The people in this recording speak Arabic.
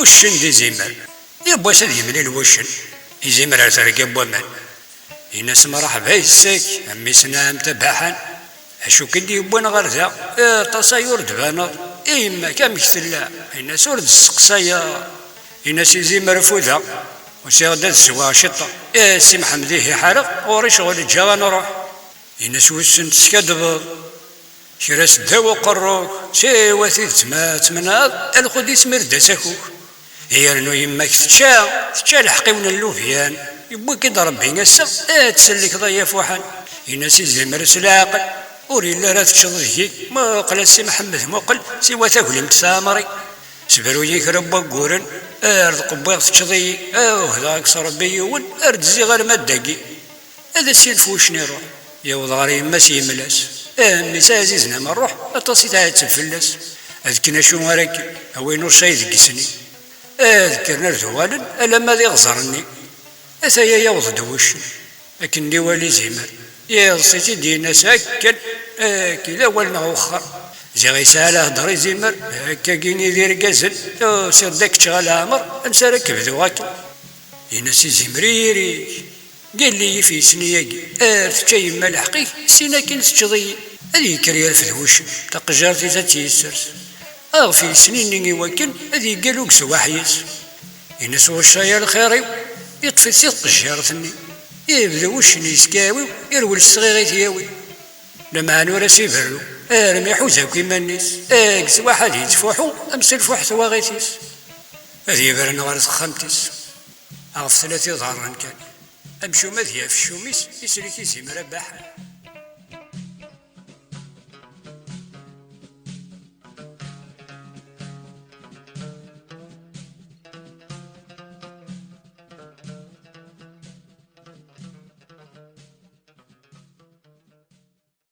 وشن دي زيمر يبوا سد يملي الوشن يزيمر ترقب ومن الناس مرحبا يسك امي سنام تباحا اشو كدي يبون غرزا تصاير دبانا اما كم يكتلا الناس ورد السقسايا الناس يزيمر فوذا وسي غدا السوا شطه سي محمد حارق وري شغل جا نروح الناس وسن تسكدب شراس داو قروك سي وثيث تمناض الخديس مردا ساكوك هي لانو يماك تشا الحقيون اللوفيان يبوك كي ربي نسا تسلك ضيف وحن الناس يزمر سلاقل وري لا راه تشضي ما قال سي محمد موقل سي تاكل متسامري سبرو يكرب وقورن ارد قباغ تشضي هذاك صار بيون ارد زي غير ما داقي هذا السي الفوش نيرو يا وضغري ما سي ملاس امي سازيزنا ما نروح اتصي تاعت الفلاس اذكرنا شو راكي وين الشاي دقسني اذكر نرثوالن الا ما ذي غزرني اثايا يوض دوش لكن دي والي زمر يا صيتي دينا ساكن كذا ولنا وخر زي غيسال هضري زمر هكا كيني دير كازل سير داك تشغل عمر انسى ركب ذواكل ينسي زمريري قال لي في سنياكي ارث شي ما لحقي سينا كي نستشضي هذي كريال في الوش تقجرتي تتيسرس في سنين يوكل هذي قالوك سواحيس ينس وشايا الخيري يطفي سيط قجارتني يبدا وش نيسكاوي يرول الصغير ياوي لما نورا سيفرلو رمي حوزه كيما الناس اكس واحد يتفوحو امس الفوح ثواغيتيس هذي برنا غير خمتيس عرف ثلاثي ظهران كان امشو مذيا في الشوميس يسلك يسي مرباحا